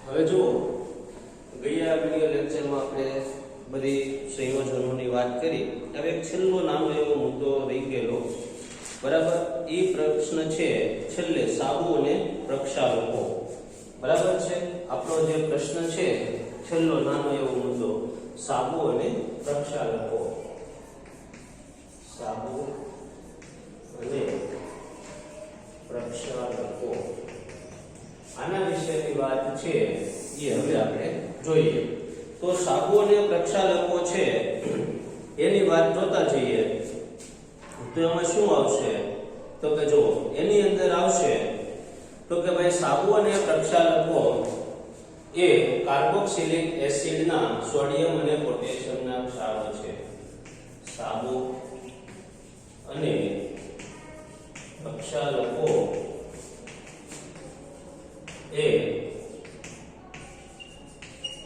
હવે જો ગયા વિડિયો લેક્ચરમાં આપણે બધી સંયોજનોની વાત કરી. હવે એક છેલ્લો નાનો એવો મુદ્દો રહી ગયેલો, બરાબર. એ પ્રશ્ન છે છેલ્લે સાબુ અને પ્રક્ષાલકો, બરાબર છે. આપણો જે પ્રશ્ન છે છેલ્લો નાનો એવો મુદ્દો સાબુ અને પ્રક્ષાલકો, સાબુ અને પ્રક્ષાલકો, આના વિશેની વાત છે એ હવે આપણે જોઈએ. તો સાબુ અને પ્રક્ષાલકો છે એની વાત જોતા જઈએ તો એમાં શું આવશે? તો કે જો એની અંદર આવશે તો કે ભાઈ સાબુ અને પ્રક્ષાલકો એ કાર્બોક્સિલિક એસિડના સોડિયમ અને પોટેશિયમના ક્ષારો છે. સાબુ અને પ્રક્ષાલકો એ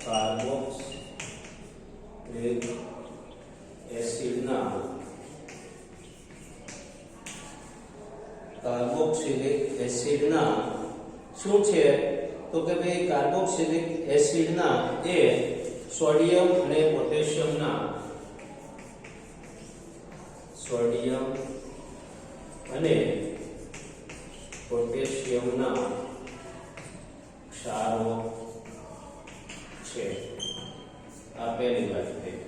કાર્બોક્સિલિક એસિડના શું છે? તો કે ભાઈ કાર્બોક્સિલિક એસિડના એ સોડિયમ અને પોટેશિયમના ક્ષારો છે. આ પહેલી વાત થઈ.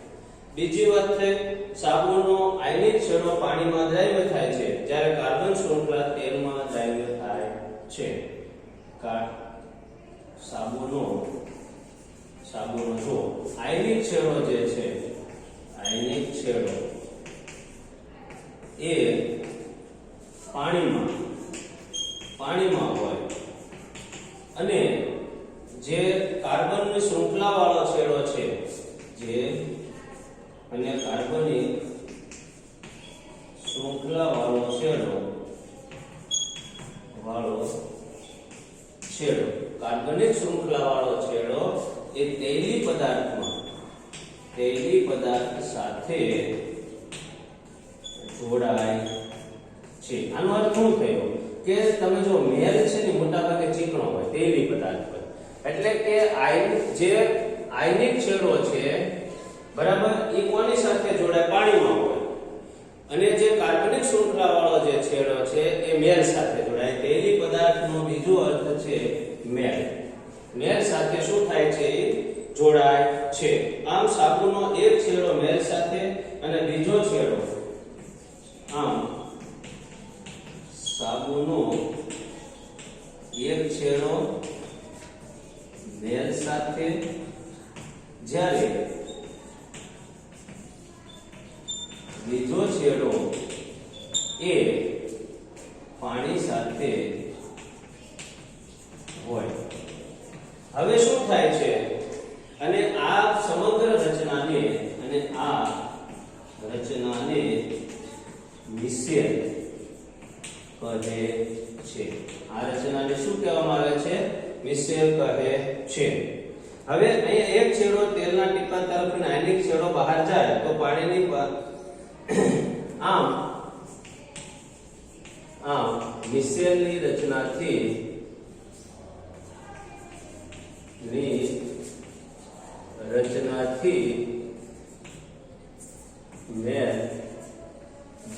બીજી વાત થઈ, સાબુનો આયનિક છેડો પાણીમાં દ્રાવ્ય થાય છે જ્યારે કાર્બન શૃંખલા તેલમાં દ્રાવ્ય થાય છે. સાબુનો જો આયનિક છેડો જે છે, આયનિક છેડો એ પાણીમાં હોય અને જે કાર્બનની શૃંખલા વાળો છેડો છે, કાર્બનિક શૃંખલા વાળો છેડો એ તૈલી પદાર્થ સાથે જોડાય છે. આનો અર્થ શું થયો કે તમે જો મેલ છે ને મોટા ભાગે ચીકણો હોય, તૈલી પદાર્થ હોય, એટલે કે જે આયનિક છેડો છે, બરાબર, એ કોની સાથે જોડાય? પાણીમાં હોય. અને જે કાર્બનિક શૃંખલા વાળો જે છેડો છે એ મેલ સાથે જોડાય. તૈલી પદાર્થનો બીજો અર્થ છે મેલ સાથે શું થાય છે? જોડાય છે. આમ સાબુનો એક છેડો મેલ સાથે અને બીજો છેડો, આમ સાબુનો એક છેડો મેલ સાથે, જ્યારે બીજો છેડો એ પાણી સાથે હોય. હવે શું થાય છે? અને આ સમગ્ર રચનાને મિસેલ કહે છે. આ રચનાને શું કહેવામાં આવે છે? મિસેલ કહે છે. હવે અહીંયા એક છેડો તેલના ટીપા તરફનો આયનિક છેડો બહાર જાય તો પાણીની આમ મિસેલની રચનાથી મેલ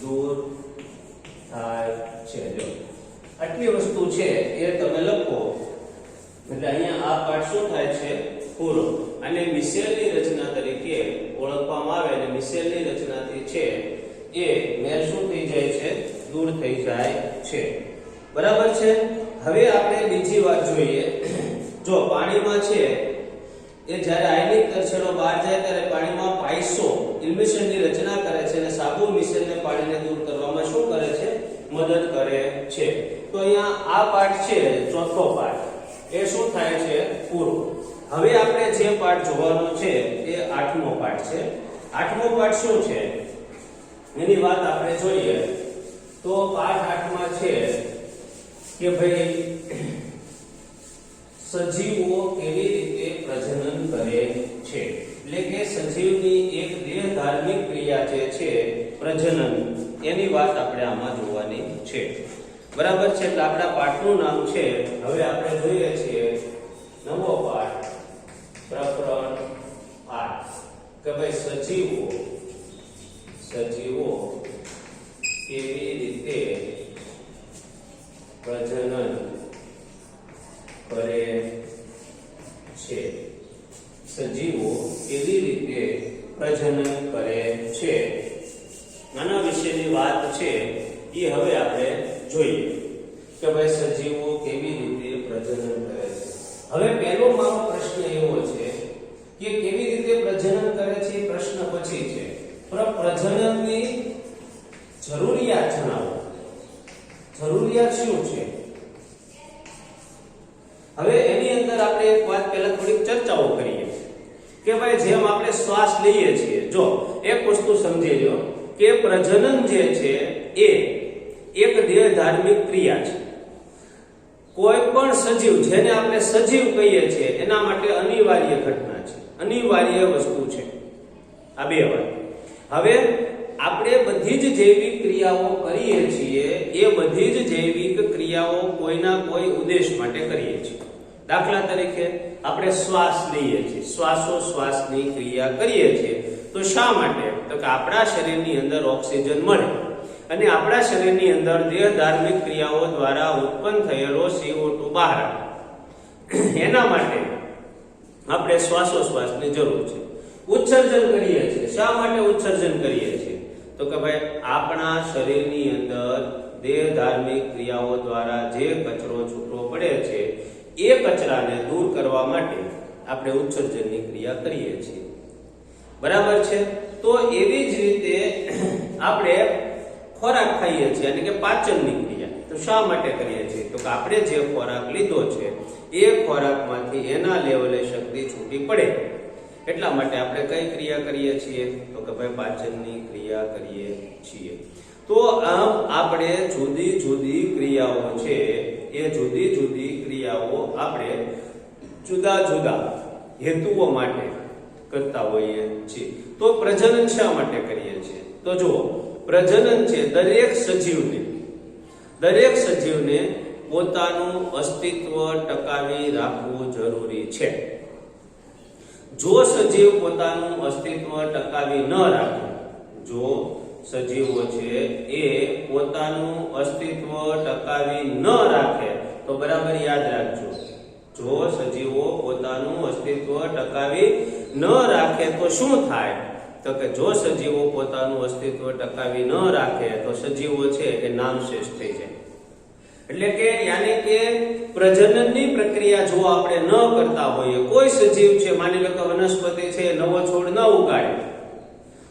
દૂર થાય છે. જો આટલી વસ્તુ છે એ તમે લખો એટલે અહીંયા આ પાઠ શું થાય છે? પૂરો. અને મિસેલની રચના તરીકે ઓળખવામાં આવે અને મિસેલની રચનાથી છે એ મેલ શું થઈ જાય છે? દૂર થઈ જાય છે. બરાબર છે. હવે આપણે બીજી વાત જોઈએ. જો પાણીમાં છે એ જ્યારે આયનિક છેડો બહાર જાય ત્યારે પાણીમાં પાઇસો ઇલ્મિશનની રચના કરે છે અને સાબુ મિસેલને પાણીને દૂર કરવામાં શું કરે છે? મદદ કરે છે. તો અહીંયા આ પાઠ છે, ચોથો પાઠ, એ શું થાય છે? પૂરો. હવે આપણે જે પાઠ જોવાનો છે એ 8મો પાઠ છે. 8મો પાઠ શું છે એની વાત આપણે જોઈએ તો પાઠ 8માં છે કે ભાઈ સજીવો કેવી રીતે પ્રજનન કરે છે. એટલે કે સજીવની એક દેહધાર્મિક ક્રિયા જે છે પ્રજનન, એની વાત આપણે આમાં જોવાની છે. બરાબર છે. એટલે આપણા પાઠનું નામ છે, હવે આપણે જોઈએ છીએ નવો પાઠ, કરે છે. સજીવો કેવી રીતે પ્રજનન કરે છે આના વિશેની વાત છે એ હવે આપણે જોઈએ કે ભાઈ સજીવો કેવી રીતે પ્રજનન કરે છે. હવે પહેલો મારો પ્રશ્ન એવો છે કે કેવી રીતે પ્રજનન કરે છે એ પ્રશ્ન પછી છે, પણ પ્રજનનની જરૂરિયાત જણાવો. જરૂરિયાત શું છે? હવે એની અંદર આપણે એક વાત પહેલા થોડીક ચર્ચાઓ કરીએ કે ભાઈ જેમ આપણે શ્વાસ લઈએ છીએ, જો એક વસ્તુ સમજી લો કે પ્રજનન જે છે એ એક દેહધાર્મિક ક્રિયા છે. કોઈ પણ સજીવ, જેને આપણે સજીવ કહીએ છીએ, એના માટે અનિવાર્ય ઘટના છે, અનિવાર્ય વસ્તુ છે આ બે વાત. હવે આપણે બધી જ જૈવિક ક્રિયાઓ કરીએ છીએ એ બધી જ જૈવિક ક્રિયાઓ કોઈના કોઈ ઉદ્દેશ માટે કરીએ છીએ. દાખલા તરીકે આપણે શ્વાસ લઈએ છીએ, શ્વાસોશ્વાસની ક્રિયા કરીએ છીએ, તો શા માટે? તો કે આપણા શરીરની અંદર ઓક્સિજન મળે અને આપણા શરીરની અંદર દેહધાર્મિક ક્રિયાઓ દ્વારા ઉત્પન્ન થયેલો CO2 બહાર આવે. એના માટે આપણે શ્વાસોશ્વાસની જરૂર છે. ઉત્સર્જન કરીએ છીએ, શા માટે ઉત્સર્જન કરીએ છીએ? તો કે ભાઈ આપણા શરીરની અંદર દેહધાર્મિક ક્રિયાઓ દ્વારા જે કચરો છૂટો પડે છે એ કચરાને દૂર કરવા માટે આપણે ઉત્સર્જનની ક્રિયા કરીએ છીએ. બરાબર છે? તો એવી જ રીતે આપણે ખોરાક ખાઈએ છીએ, એટલે કે પાચનની ક્રિયા. તો શા માટે કરીએ છીએ? તો કે આપણે જે ખોરાક લીધો છે એ ખોરાકમાંથી એના લેવલે શક્તિ છૂટી પડે એટલા માટે આપણે કઈ ક્રિયા કરીએ છીએ? તો કે ભાઈ પાચનની ક્રિયા કરીએ છીએ. તો આમ આપણે જુદી જુદી ક્રિયાઓ છે એ જુદી જુદી ક્રિયાઓ આપણે જુદા જુદા હેતુઓ માટે કરતા હોઈએ છીએ. તો પ્રજનન શા માટે કરીએ છીએ? તો જુઓ, પ્રજનન છે દરેક સજીવને પોતાનું અસ્તિત્વ ટકાવી રાખવું જરૂરી છે. જો સજીવ પોતાનું અસ્તિત્વ ટકાવી ન રાખે, જો સજીવો છે એ પોતાનું અસ્તિત્વ ટકાવી ન રાખે, તો બરાબર યાદ રાખજો, જો સજીવો પોતાનું અસ્તિત્વ ટકાવી ન રાખે તો શું થાય? તો કે જો સજીવો પોતાનું અસ્તિત્વ ટકાવી ન રાખે તો સજીવો છે એ નામશેષ થઈ જાય. એટલે કે યાની કે પ્રજનનની પ્રક્રિયા જો આપણે ન કરતા હોઈએ, કોઈ સજીવ છે, માની લો કે વનસ્પતિ છે, નવો છોડ ન ઉગાડે,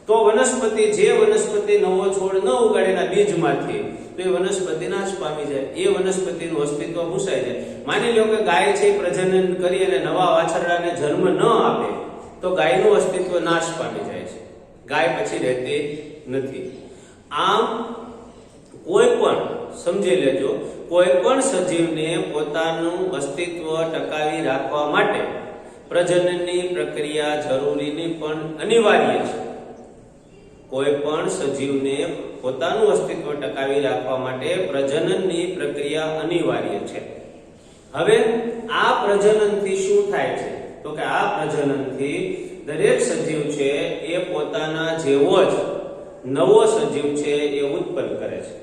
તો વનસ્પતિ નવો છોડ ન ઉગાડે એના બીજમાંથી, તો એ વનસ્પતિ નાશ પામી જાય, એ વનસ્પતિનું અસ્તિત્વ ભૂસાઈ જાય. માની લો કે ગાય છે પ્રજનન કરી અને નવા વાછરડાને જન્મ ન આપે, તો ગાયનું અસ્તિત્વ નાશ પામી જાય છે, ગાય પછી રહેતી નથી. આમ કોઈ પણ સમજી લેજો, કોઈ પણ સજીવને પોતાનું અસ્તિત્વ ટકાવી રાખવા માટે પ્રજનનની પ્રક્રિયા જરૂરીની પણ અનિવાર્ય છે. કોઈ પણ સજીવને પોતાનું અસ્તિત્વ ટકાવી રાખવા માટે પ્રજનનની પ્રક્રિયા અનિવાર્ય છે. હવે આ પ્રજનનથી શું થાય છે? તો કે આ પ્રજનનથી દરેક સજીવ છે એ પોતાના જેવો જ નવો સજીવ છે એ ઉત્પન્ન કરે છે.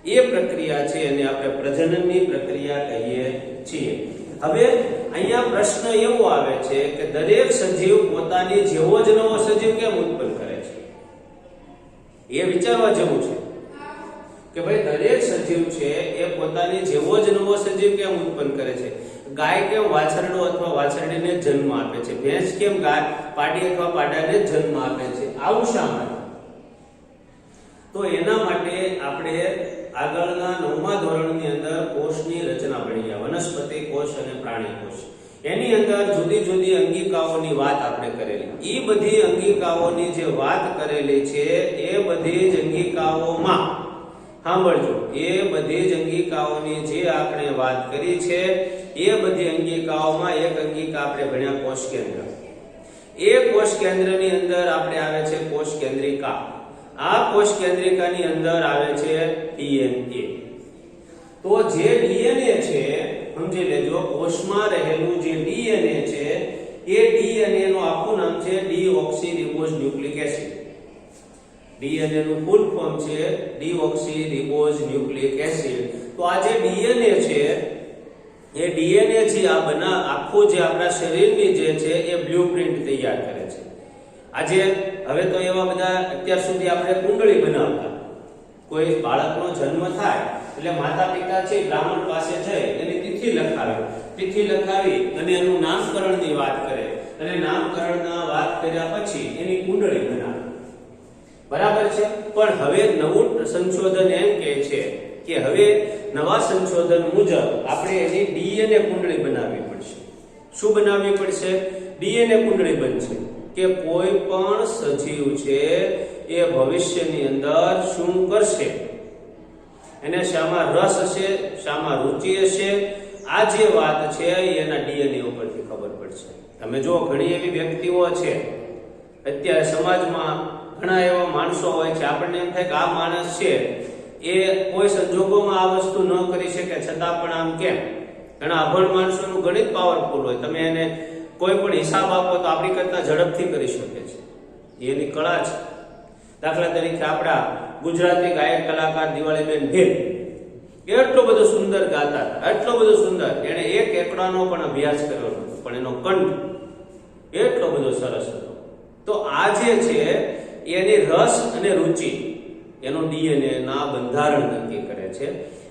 એ પ્રક્રિયા છે અને આપણે પ્રજનનની પ્રક્રિયા કહીએ છીએ. હવે અહીંયા પ્રશ્ન એવો આવે છે કે દરેક સજીવ પોતાની જેવો જ નવો સજીવ કેમ ઉત્પન્ન કરે છે? એ વિચારવા જેવું છે કે ભાઈ દરેક સજીવ છે એ પોતાની જેવો જ નવો સજીવ કેમ ઉત્પન્ન કરે છે? ગાય કેમ વાછરડો અથવા વાછરડીને જન્મ આપે છે? ભેંસ કેમ પાડી અથવા પાડાને જન્મ આપે છે? આવું શા માટે? તો એના માટે આપણે આગળના 9મા ધોરણની અંદર કોષની રચના ભણી ગયા, વનસ્પતિ કોષ અને પ્રાણી કોષ. એની અંદર જુદી જુદી અંગિકાઓની વાત આપણે કરેલી. એ બધી અંગિકાઓની જે વાત કરેલી છે એ બધી જ અંગિકાઓમાં સાંભળજો, એ બધી જ અંગિકાઓની જે આપણે વાત કરી છે એ બધી અંગિકાઓમાં એક અંગિકા આપણે ભણ્યા કોષ કેન્દ્ર. એ કોષ કેન્દ્રની અંદર આપણે આવે છે કોષ કેન્દ્રિકા. આ કોષ કેન્દ્રિકાની અંદર આવે છે DNA. તો જે DNA છે સમજી લેજો, કોષમાં રહેલું જે DNA છે એ DNA નું આખું નામ છે ડીઓક્સીરિબોઝ ન્યુક્લિક એસિડ. DNA નું ફૂલ ફોર્મ છે ડીઓક્સીરિબોઝ ન્યુક્લિક એસિડ. તો આ જે DNA છે એ ડીએનએ છે આ આખું જે આપણા શરીરની જે છે એ બ્લુપ્રિન્ટ તૈયાર કરે છે. આજે હવે તો એવા બધા અત્યાર સુધી આપણે કુંડળી બનાવતા. કોઈ બાળકનો જન્મ થાય એટલે માતા પિતા છે બ્રાહ્મણ પાસે જઈ એની તિથિ લખાવી અને એનું નામકરણની વાત કરે અને નામકરણના વાત કર્યા પછી એની કુંડળી બનાવે. બરાબર છે. પણ હવે નવું સંશોધન એમ કહે છે કે હવે નવા સંશોધન મુજબ આપણે એની ડીએનએ કુંડળી બનાવવી પડશે. શું બનાવવી પડશે? ડીએનએ કુંડળી બનશે કે કોઈ પણ સજીવ છે એ ભવિષ્યની અંદર શું કરશે, એને શામાં રસ હશે, શામાં રુચિ હશે, આ જે વાત છે એના ડીએનએ ઉપરથી ખબર પડશે. તમે જો ઘણી એવી વ્યક્તિઓ છે અત્યારે સમાજમાં, ઘણા એવા માણસો હોય છે, આપણને એમ થાય કે આ માણસ છે એ કોઈ સંજોગોમાં આ વસ્તુ ન કરી શકે છતાં પણ આમ કેમ? ઘણા અભણ માણસોનું ગણિત પાવરફુલ હોય, તમે એને કોઈ પણ હિસાબ આપો તો આપણી કરતા ઝડપથી કરી શકે છે. એની કળા છે. દાખલા તરીકે આપણા ગુજરાતી ગાયક કલાકાર દિવાળીબેન ભીલ એટલો બધો સુંદર ગાતા, એટલો બધો સુંદર, એને એક એકડાનો પણ અભ્યાસ કર્યો નહોતો, પણ એનો કંઠ એટલો બધો સરસ હતો. તો આ જે છે એની રસ અને રુચિ એનો ડીએનએ ના બંધારણ નક્કી કરે છે.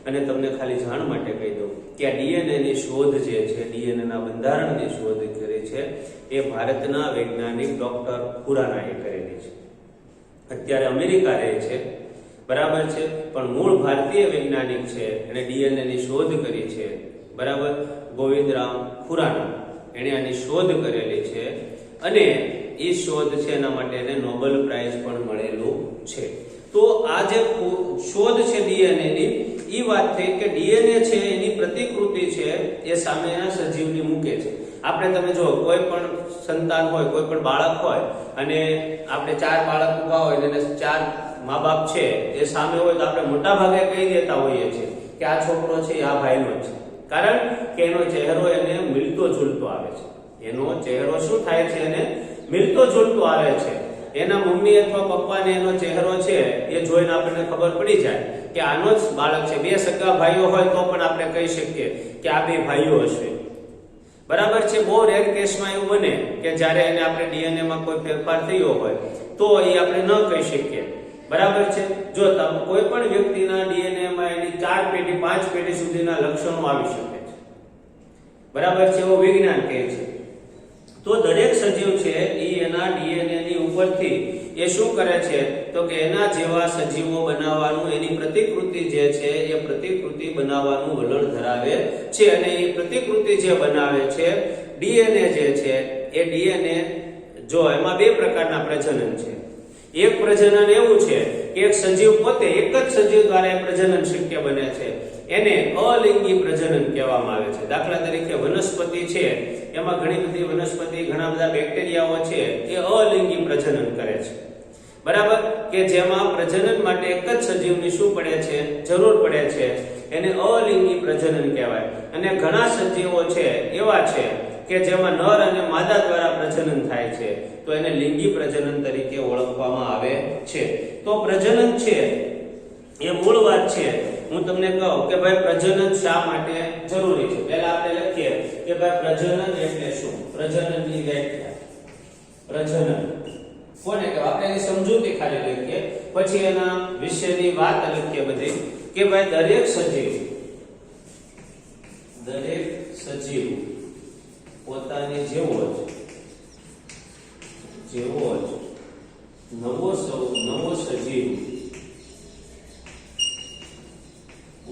અને તમને ખાલી જાણ માટે કહી દઉં કે આ ડીએનએ ની શોધ જે છે, ડીએનએ ના બંધારણની શોધ કરી છે એ ભારતના વૈજ્ઞાનિક ડોક્ટર ખુરાનાએ કરેલી છે. અત્યારે અમેરિકા રહે છે, બરાબર છે, પણ મૂળ ભારતીય વૈજ્ઞાનિક છે. એને ડીએનએ ની શોધ કરી છે, બરાબર. ગોવિંદરામ ખુરાના એને આની શોધ કરેલી છે અને એ શોધ છે એના માટે એને નોબેલ પ્રાઇઝ પણ મળેલું છે. તો આ જે શોધ છે ડીએનએ ની, એ વાત થઈ કે ડીએનએ છે એની પ્રતિકૃતિ છે એ સામેના સજીવની મૂકે છે. આપણે તમે જો કોઈ પણ સંતાન હોય, કોઈ પણ બાળક હોય અને આપણે 4 બાળક ઉભા હોય અને 4 મા બાપ છે એ સામે હોય તો આપણે મોટા ભાગે કહી દેતા હોઈએ છીએ કે આ છોકરો છે આ ભાઈનો છે. કારણ કે એનો ચહેરો એને મિલતો ઝૂલતો આવે છે. એનો ચહેરો શું થાય છે? એને મિલતો ઝૂલતો આવે છે. એના મમ્મી અથવા પપ્પાને એનો ચહેરો છે એ જોઈને આપણને ખબર પડી જાય કે આનો જ બાળક છે. 2 સગા ભાઈઓ હોય તો પણ આપણે કહી શકીએ કે આ 2 ભાઈઓ હશે. બરાબર છે. બહુ રેર કેસમાં એવું બને કે જ્યારે એને આપણે ડીએનએ માં કોઈ ફેરફાર થયો હોય તો એ આપણે ન કહી શકીએ. બરાબર છે. જો કોઈ પણ વ્યક્તિના ડીએનએ માં એની 4 પેઢી 5 પેઢી સુધીના લક્ષણો આવી શકે છે. બરાબર છે. એવું વિજ્ઞાન કહે છે. તો દરેક સજીવ છે એ એના ડીએનએ ની ઉપરથી એ શું કરે છે તો કે એના જેવા સજીવો બનાવવાનું, એની પ્રતિકૃતિ જે છે એ પ્રતિકૃતિ બનાવવાનું વલણ ધરાવે છે. અને એ પ્રતિકૃતિ જે બનાવે છે ડીએનએ જે છે એ ડીએનએ જો એમાં 2 પ્રકારના પ્રજનન છે. એક પ્રજનન એવું છે કે એક સજીવ પોતે, એક જ સજીવ દ્વારા પ્રજનન શક્ય બને છે, એને અલિંગી પ્રજનન કહેવામાં આવે છે. દાખલા તરીકે વનસ્પતિ છે, એમાં ઘણી બધી વનસ્પતિ, ઘણા બધા બેક્ટેરિયાઓ છે એ અલિંગી પ્રજનન કરે છે. બરાબર, કે જેમાં પ્રજનન માટે એક જ સજીવની શું પડે છે? જરૂર પડે છે. એને અલિંગી પ્રજનન કહેવાય. અને ઘણા સજીવો છે એવા છે કે જેમાં નર અને માદા દ્વારા પ્રજનન થાય છે, તો એને લિંગી પ્રજનન તરીકે ઓળખવામાં આવે છે. તો પ્રજનન છે એ મૂળ વાત છે. હું તમને કહું કે ભાઈ પ્રજનન શા માટે જરૂરી છે. પહેલા આપણે લખીએ કે ભાઈ પ્રજનન એટલે શું? પ્રજનનની વ્યાખ્યા. પ્રજનન કોને કહેવાય? આપણે એની સમજૂતી ખાલી લખીએ, પછી એના વિશેની વાત લખીએ બધી કે ભાઈ દરેક સજીવ પોતાની જેવો જ નવો સજીવ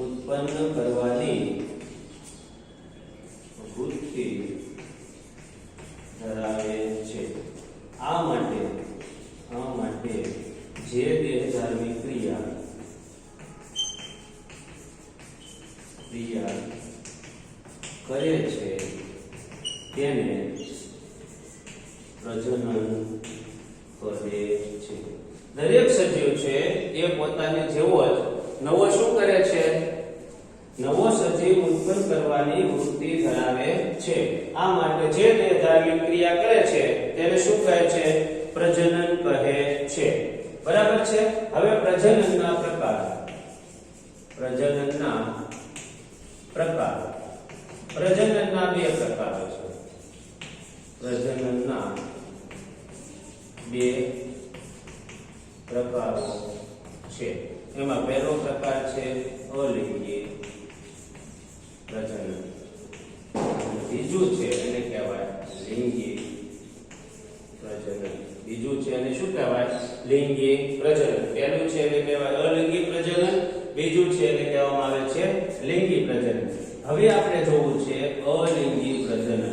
ઉત્પન્ન કરવાની વૃત્તિ ધરાવે છે. આ માટે જે દેહધાર્મિક ક્રિયા કરે છે તેને પ્રજનન કહે છે. દરેક સજીવ છે એ પોતાને જેવો જ નવો શું કરે છે? નવો સજીવ ઉત્પન્ન કરવાની વૃત્તિ ધરાવે છે. આ માટે જે દેહધાર્મિક ક્રિયા કરે છે તેને શું કહે છે? પ્રજનન કહે છે. બરાબર છે. હવે પ્રજનનના પ્રકાર. પ્રજનનના બે પ્રકારો છે. પ્રજનનના બે પ્રકારો છે. એમાં પહેલો પ્રકાર છે અલિંગી પ્રજનન. બીજું છે એને કહેવાય લિંગી પ્રજનન. બીજું છે એને શું કહેવાય? લિંગી પ્રજનન. પહેલું છે એને કહેવાય અલિંગી પ્રજનન, બીજું છે એને કહેવામાં આવે છે લિંગી પ્રજનન. હવે આપણે જોવું છે અલિંગી પ્રજનન.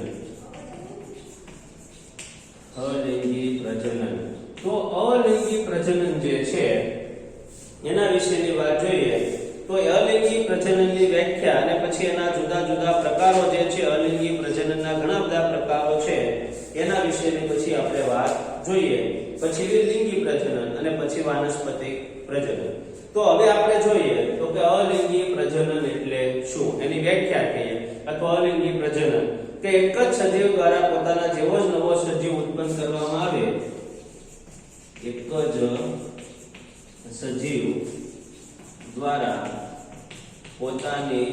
અલિંગી પ્રજનન. તો અલિંગી પ્રજનન જે છે એના વિશેની વાત જોઈએ તો અલિંગી પ્રજનનની વ્યાખ્યા અને પછી એના જુદા જુદા પ્રકારો જે છે, અલિંગી પ્રજનનના ઘણા બધા પ્રકારો છે, એના વિશેની પછી આપણે વાત જોઈએ. પછી લિંગી પ્રજનન અને પછી વાનસ્પતિક પ્રજનન. તો હવે આપણે જોઈએ તો કે અલિંગી પ્રજનન એટલે શું, એની વ્યાખ્યા કહીએ. અથવા અલિંગી પ્રજનન કે એક જ સજીવ દ્વારા પોતાના જેવો જ નવો સજીવ ઉત્પન્ન કરવામાં આવે. એક જ સજીવ દ્વારા પોતાની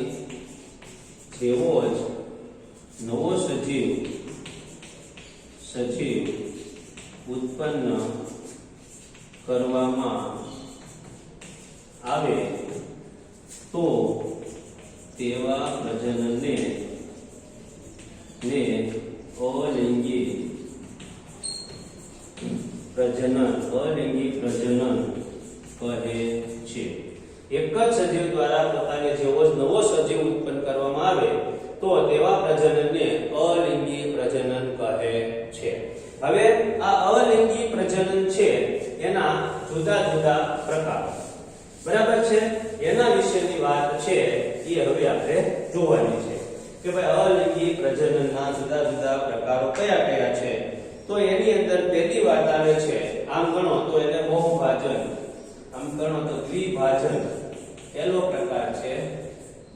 જેવો જ નવો સજીવ ઉત્પન્ન કરવામાં આવે તો તેવા પ્રજનનને અલિંગી પ્રજનન કહે છે. એક જ સજીવ દ્વારા પોતાને જેવો જ નવો સજીવ ઉત્પન્ન કરવામાં આવે તો તેવા પ્રજનનને અલિંગી પ્રજનન કહે છે. હવે આ અલિંગી પ્રજનન છે એના જુદા જુદા પ્રકારો, બરાબર છે, એના વિશેની વાત છે એ હવે આપણે જોવાની છે કે ભાઈ અલિંગી પ્રજનનના જુદા જુદા પ્રકારો કયા કયા છે. તો એની અંદર પહેલી વાત આવે છે, આમ ગણો તો એને બહુભાજન, આમ ગણો તો દ્વિભાજન. પહેલો પ્રકાર છે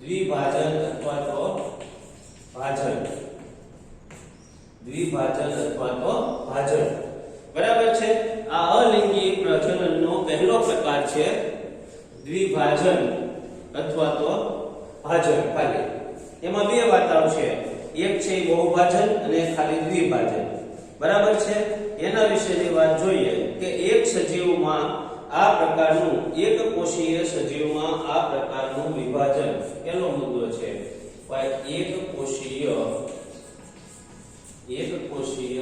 દ્વિભાજન અથવા તો ભાજન. દ્વિભાજન અથવા તો ભાજન, બરાબર છે. આ અલિંગી પ્રજનનનો પહેલો પ્રકાર છે દ્વિભાજન અથવા તો ભાજન. ખાલી એમાં બે વાત આવશે, એક છે બહુભાજન અને ખાલી દ્વિભાજન, બરાબર છે. એના વિશેની વાત જોઈએ કે એક સજીવમાં આ પ્રકારનું, એક કોષીય સજીવમાં આ પ્રકારનું વિભાજન, પહેલો મુદ્દો છે. એક કોષીય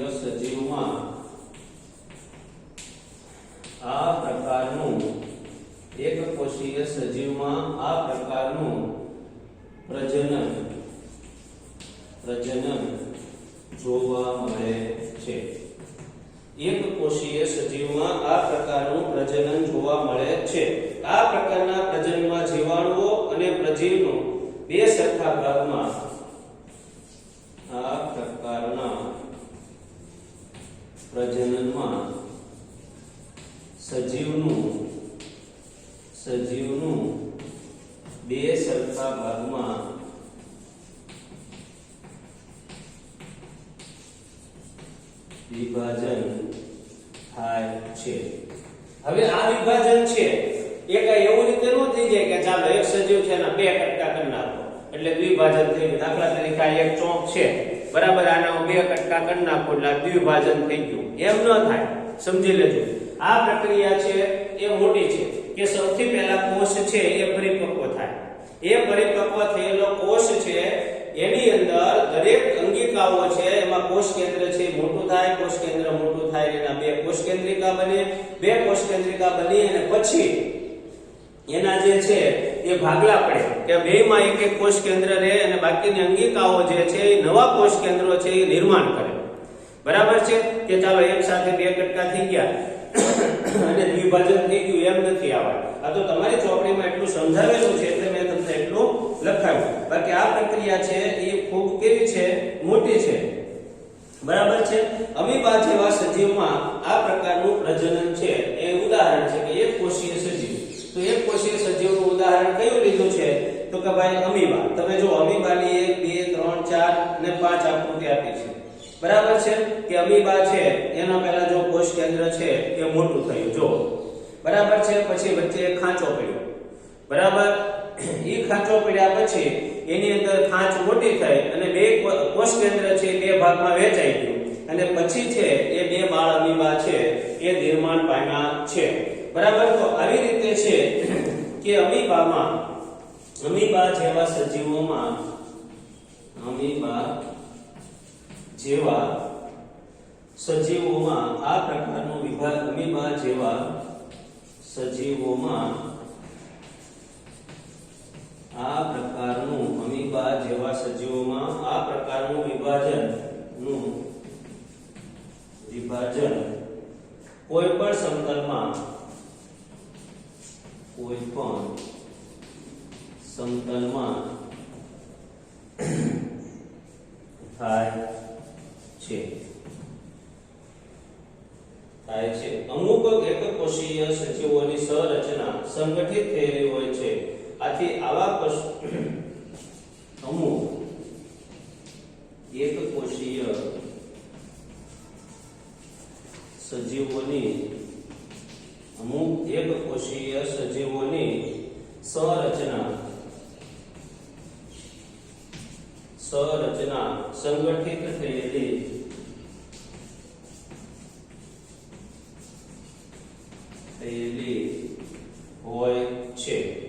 સજીવમાં આ પ્રકારનું, એક કોષીય સજીવમાં આ પ્રકારનું પ્રજનન જોવા મળે છે. એક કોષીય સજીવમાં આ પ્રકારનું પ્રજનન જોવા મળે છે. આ પ્રકારના પ્રજનનમાં જીવાણુઓ અને પ્રજીવનું બે સરખા ભાગમાં, આ પ્રકારના પ્રજનનમાં સજીવનું બે સરખા ભાગમાં વિભાજન થાય છે. હવે આ વિભાજન છે એ કઈ એવું રીતે ન થઈ જાય કે ચાલો એક સજીવ છે એના બે કટકા કરી નાખો એટલે દ્વિભાજન થઈ ગયું. દાખલા તરીકે આ એક ચોક છે, બરાબર, આના બે કટકા કરી નાખો એટલે દ્વિભાજન થઈ ગયું. એમ ન થાય, સમજી લેજો. આ પ્રક્રિયા છે એ મોટી છે કે સૌથી પહેલા કોષ છે એ પરિપક્વ થાય. એ પરિપક્વ થયેલો કોષ છે એની અંદર દરેક અંગિકાઓ છે, એમાં કોષ કેન્દ્ર છે મોટું થાય, કોષ કેન્દ્ર મોટું થાય, એના બે કોષ કેન્દ્રિકા બને, બે કોષ કેન્દ્રિકા બની અને પછી એના જે છે એ ભાગલા પડે કે બેમાં એક એક કોષ કેન્દ્ર રહે અને બાકીની અંગિકાઓ જે છે એ નવા કોષ કેન્દ્રો છે એ નિર્માણ કરે. બરાબર છે કે ચાલો એક સાથે બે કટકા થઈ ગયા અને દ્વિભાજન થઈ ગયું એમ નથી આવવાનું. આ તો તમારી ચોપડીમાં એટલું સમજાવેલું છે એટલે મેં તમને એટલું લખાવ્યું. બાકી આ પ્રક્રિયા છે એ ખૂબ કેવી છે, મોટી છે, બરાબર છે. અમીબા જેવા સજીવમાં આ પ્રકારનું પ્રજનન છે એ ઉદાહરણ છે કે એક કોષીય સજીવ. તો એક કોષીય સજીવનું ઉદાહરણ કયું લીધું છે તો કે ભાઈ અમીબા. તમે જો અમીબાની 1 2 3 4 અને 5 આકૃતિ આપી છે, બરાબર છે કે અમીબા છે એના પહેલા જો કોષ કેન્દ્ર છે એ મોટું થયું, જો બરાબર છે. પછી વચ્ચે એક ખાંચો પડ્યો, બરાબર. એ ખાંચો પડ્યા પછી એની અંદર ખાંચ મોટી થઈ અને કોષ કેન્દ્ર છે બે ભાગમાં વહેંચાઈ ગયું અને પછી છે એ બે બાળ અમીબા છે એ નિર્માણ પામ્યા છે બરાબર તો આવી રીતે છે કે અમીબા જેવા સજીવોમાં આ પ્રકારનું વિભાગ અમીબા જેવા સજીવોમાં આ પ્રકારનું વિભાજન કોઈ પણ સમતલમાં થાય છે અમુક એકકોષીય સજીવોની સંરચના સંગઠિત થયેલી હોય છે આથી આવા અમુક એકકોષીય સજીવોની સંરચના સંગઠિત થયેલી હોય છે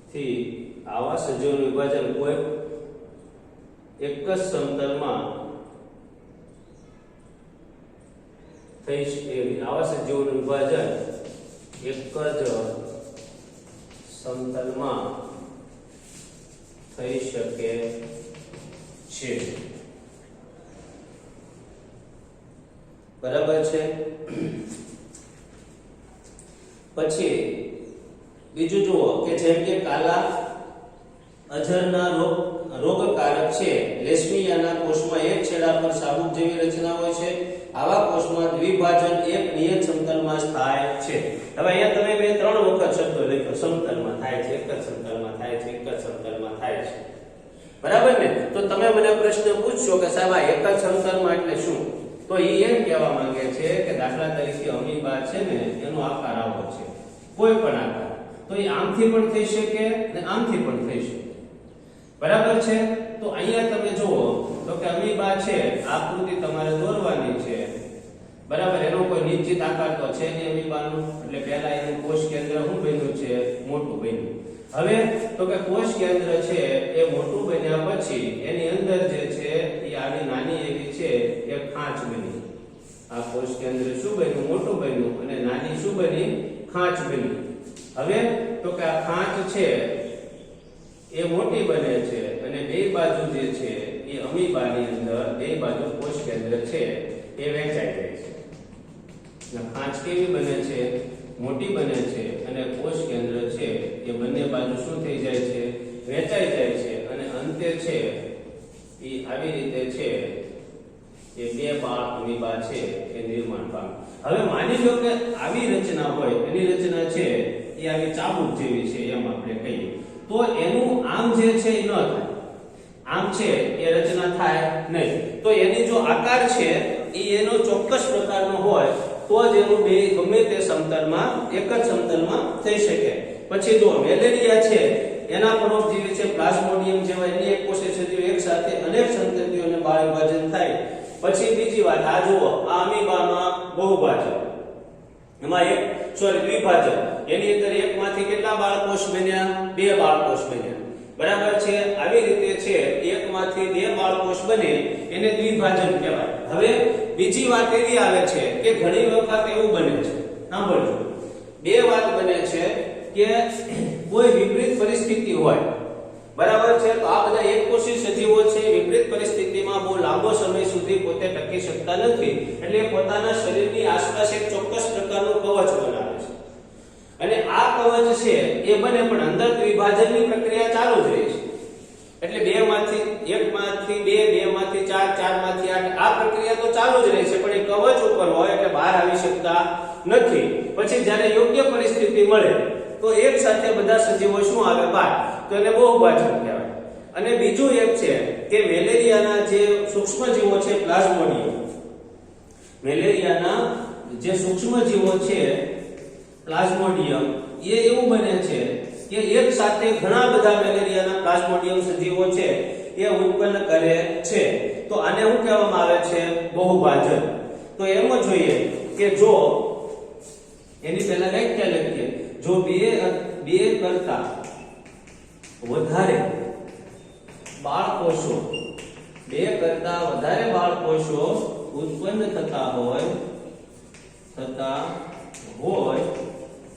આથી આવા સજીવોનું વિભાજન કોઈ એક જ સમતલમાં થઈ શકે આવા સજીવોનું વિભાજન એક જ સમતલમાં થઈ શકે છે બરાબર છે પછી બીજું જુઓ કે જેમ કે કાલા અજરના રોગકારક છે લેશમિયાના કોષમાં એક છેડા પર સાબુક જેવી રચના હોય છે આવા કોષમાં દ્વિભાજન એક નિયત સમતલમાં થાય છે હવે અહીંયા તમે બે ત્રણ વખત શબ્દો લખો સમતલમાં થાય છે એક જ સમતલમાં થાય છે એક જ સમતલમાં થાય છે બરાબર ને તો તમે મને પ્રશ્ન પૂછશો કે સાહેબ આ એક જ સમતલમાં એટલે શું તો એ એમ કહેવા માંગે છે કે દાખલા તરીકે અમીબા છે ને એનો આકાર આવો છે કોઈ પણ આકાર તો એ આમથી પણ થઈ શકે અને આમથી પણ થઈ શકે બરાબર છે તો અહીંયા તમે જુઓ તો કે અમીબા છે આકૃતિ તમારે દોરવાની છે બરાબર એનો કોઈ નિશ્ચિત આકાર તો છે નહીં અમીબાનો એટલે પહેલા એનું કોષ કેન્દ્ર શું બન્યું છે મોટું બન્યું હવે તો કે કોષ કેન્દ્ર છે એ મોટું બન્યા પછી એની અંદર જે છે એ આવી નાની એવી છે એ ખાંચ બની આ કોષ કેન્દ્ર શું બન્યું મોટું બન્યું અને નાની શું બની ખાંચ બની હવે તો કે આ ખાંચ છે એ મોટી બને છે અને બે બાજુ જે છે એ અમીબાની અંદર બે બાજુ કોષ કેન્દ્ર છે એ વહેંચાઈ જાય છે ખાંચ કેવી બને છે મોટી બને છે અને કોષ કેન્દ્ર છે એ બંને બાજુ શું થઈ જાય છે વહેંચાઈ જાય છે અને અંતે છે એ આવી રીતે છે એ બે બાળ અમીબા છે એ નિર્માણ પામે હવે માની લો કે આવી રચના હોય એની રચના છે એ આવી ચાબુક જેવી છે એમ આપણે કહીએ તો એનું આમ જે છે એ ન થાય આમ છે એ રચના થાય નહીં તો એની જો આકાર છે એ એનો ચોક્કસ પ્રકારનો હોય તો જ એનું બે ગમે તે સમતલમાં એક જ સમતલમાં થઈ શકે પછી જો મેલેરિયા છે એના પરોપજીવી છે પ્લાઝ્મોડિયમ જેવા એની એક કોષીય સજીવ એક સાથે અનેક સંતતિઓને બાળ વિભાજન થાય પછી બીજી વાત આ જુઓ આ અમીબામાં બહુભાજન એમાં દ્વિભાજન એની અંદર એકમાંથી કેટલા બાળકોષ બન્યા બે બાળકોષ બન્યા બરાબર છે આવી રીતે છે એકમાંથી બે બાળકોષ બને એને દ્વિભાજન કહેવાય હવે બીજી વાત એવી આવે છે કે ઘણી વખત એવું બને છે સાંભળજો બે વાત બને છે કે કોઈ વિપરીત પરિસ્થિતિ હોય બરાબર છે તો આ બધા એકકોષી સજીવો છે વિપરીત પરિસ્થિતિમાં બહુ લાંબો સમય સુધી પોતે ટકી શકતા નથી એટલે પોતાના શરીરની આસપાસ એક ચોક્કસ પ્રકારનું કવચ બનાવે છે અને આ કવચ છે એ બને પણ અંદર વિભાજનની પ્રક્રિયા ચાલુ જ રહે છે એટલે 2 માંથી 1 માંથી 2 2 માંથી 4 4 માંથી 8 આ પ્રક્રિયા તો ચાલુ જ રહે છે પણ બહાર આવી શકતા નથી. પછી જ્યારે યોગ્ય પરિસ્થિતિ મળે તો એક સાથે બધા સજીવો શું આવે બહાર, તો એને બહુભાજન કહેવાય. અને બીજું એક છે કે મેલેરિયાના જે સૂક્ષ્મજીવો છે પ્લાઝ્મોડિયમ, મેલેરિયાના જે સૂક્ષ્મજીવો છે પ્લાઝ્મોડિયમ એ એવું બને છે કે એક સાથે ઘણા બધા મેલેરિયાના પ્લાઝ્મોડિયમ સજીવો છે એ ઉત્પન્ન કરે છે. તો આને શું કહેવામાં આવે છે? બહુભાજન. તો એમ જોઈએ કે જો એની પહેલા વ્યાખ્યા લખીએ, જો બે કરતા વધારે બાળકોષો ઉત્પન્ન થતા હોય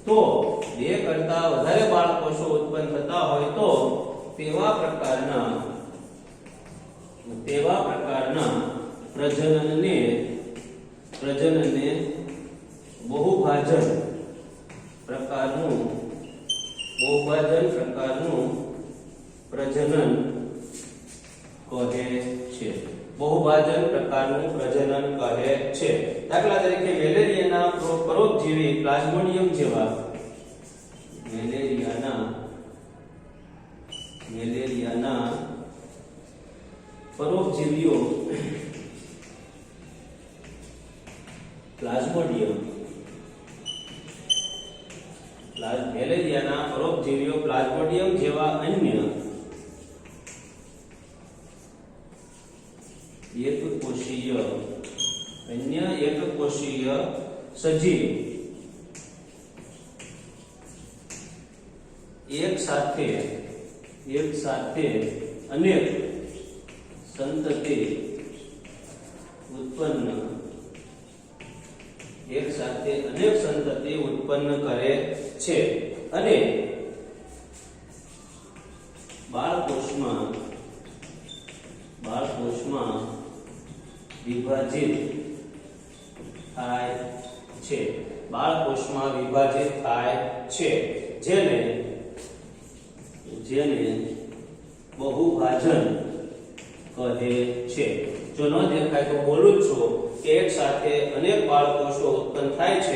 તો બે કરતા વધારે બાળકોષો ઉત્પન્ન થતા હોય તો તેવા પ્રકારના પ્રજનનને બહુભાજન પ્રકારનું પ્રજનન કહે છે. બહુભાજન પ્રકારનું પ્રજનન કહે છે. દાખલા તરીકે મેલેરિયાના પરોપજીવી પ્લાઝ્મોડિયમ જેવા મેલેરિયાના પરોપજીવીઓ પ્લાઝ્મોડિયમ જેવા અન્ય એકકોષીય સજીવ એક સાથે અનેક સંતતિ ઉત્પન્ન કરે છે અને બાળકોષમાં વિભાજિત થાય છે. જેને બહુભાજન કહે છે. જો ન દેખાય તો બોલું છું કે એક સાથે અનેક બાળકોષો ઉત્પન્ન થાય છે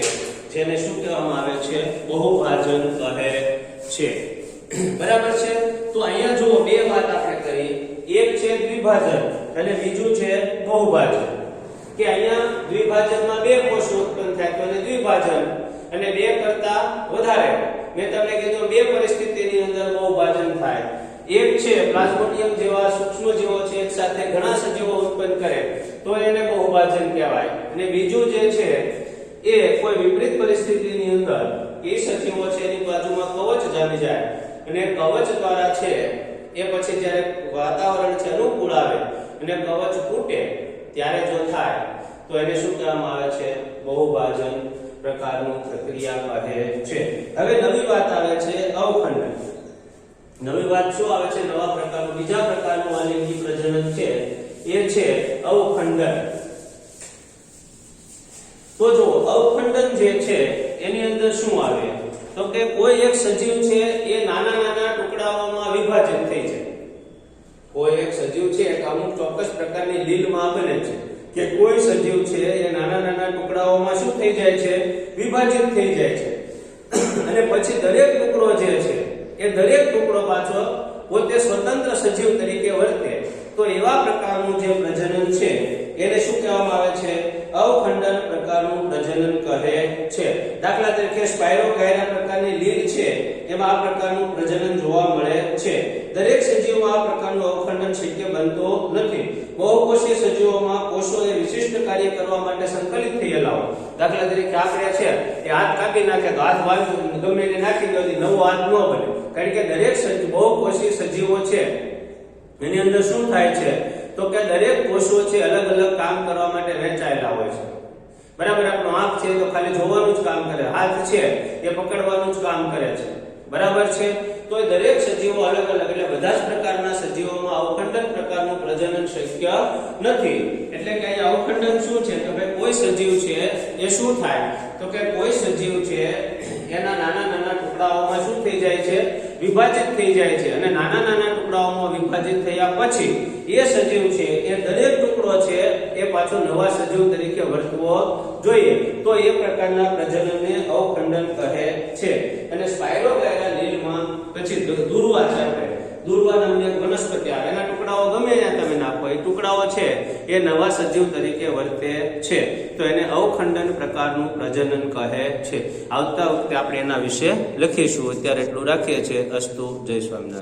જેને શું કહેવામાં આવે છે? બહુભાજન કહે છે. બરાબર છે. તો અહીંયા જો બે વાત આપણે કરી, એક છે દ્વિભાજન અને બીજું છે બહુભાજન. કે અહીંયા દ્વિભાજનમાં બે કોષો ઉત્પન્ન થાય તો એને દ્વિભાજન, અને બે કરતા વધારે મેં તમને કીધું બે પરિસ્થિતિની અંદર બહુભાજન થાય. એક છે પ્લાઝ્મોડિયમ જેવા સૂક્ષ્મજીવો છે એક સાથે ઘણા સજીવો ઉત્પન્ન કરે તો એને બહુભાજન કહેવાય. અને બીજું જે છે એ કોઈ વિપરીત પરિસ્થિતિની અંદર એ સજીવો છે એની બાજુમાં કવચ જામી જાય અને કવચ દ્વારા છે એ પછી જ્યારે વાતાવરણ છે અનુકૂળ આવે અને કવચ તૂટે ત્યારે જો થાય તો એને શું કહેવામાં આવે છે? બહુભાજન પ્રકારનું પ્રક્રિયા કહે છે. હવે નવી વાત આવે છે અવખંડન. નવી વાત શું આવે છે? નવા પ્રકારનું બીજા પ્રકારનું આલિંગી પ્રજનન છે એ છે અવખંડન. તો જો અવખંડન જે છે એની અંદર શું આવે તો કે કોઈ એક સજીવ છે એ નાના ટુકડાઓમાં વિભાજિત થઈ જાય. કોઈ એક સજીવ છે એક અમુક ચોક્કસ પ્રકારની લીલમાં બને છે કે કોઈ સજીવ છે એ નાના ટુકડાઓમાં શું થઈ જાય છે? વિભાજિત થઈ જાય છે. અને પછી દરેક ટુકડો જે છે એ દરેક ટુકડો પાછો પોતે સ્વતંત્ર સજીવ તરીકે વર્તે તો એવા પ્રકારનું જે પ્રજનન છે એને શું કહેવામાં આવે છે? અવખંડન પ્રકારનું પ્રજનન કહે છે. દાખલા તરીકે સ્પાયરોગાયરા પ્રકારની લીલ છે એમાં આ પ્રકારનું પ્રજનન જોવા મળે છે. દરેક સજીવમાં આ પ્રકારનું અવખંડન શક્ય બનતો નથી. બહુકોષીય સજીવોમાં કોષો એ વિશિષ્ટ કાર્ય કરવા માટે સંકલિત થયેલા હોય. દાખલા તરીકે આપણે છે એ હાથ કાપી નાખે તો હાથ ગમે એને નાખી દો નવો હાથ ન બને. કારણ કે દરેક બહુકોષીય સજીવો છે એની અંદર શું થાય છે તો કે દરેક કોષો છે અલગ અલગ કામ કરવા માટે વહેંચાયેલા હોય છે. બરાબર. આપણો આંખ છે તો ખાલી જોવાનું જ કામ કરે, હાથ છે એ પકડવાનું જ કામ કરે છે. બરાબર છે. તો એ દરેક સજીવો અલગ અલગ એટલે બધા જ પ્રકારના સજીવોમાં અવખંડન પ્રકારનું પ્રજનન શક્ય નથી. એટલે કે અહીંયા અવખંડન શું છે તો કે કોઈ સજીવ છે એ શું થાય તો કે કોઈ સજીવ છે એના નાના ટુકડાઓમાં શું થઈ જાય છે? વિભાજિત થઈ જાય છે. અને નાના ટુકડાઓમાં વિભાજિત વિભાજિત થયા પછી એ સજીવ છે એ દરેક ટુકડો છે એ પાછો નવા સજીવ તરીકે વર્તવો જોઈએ, તો એ પ્રકારના પ્રજનનને અવખંડન કહે છે. અને સ્પાઇરોગાયરા લીલમાં પછી દુર્વા છે, દુર્વા નામની એક વનસ્પતિ આવે, એના ટુકડાઓ ગમે ત્યાં તમે નાખો, એ ટુકડાઓ છે એ નવા સજીવ તરીકે વર્તે છે, તો એને અવખંડન પ્રકારનું પ્રજનન કહે છે. આવતા વખતે આપણે એના વિશે લખીશું. અત્યારે એટલું રાખીએ છીએ. અસ્તુ. જય સ્વામિનારાયણ.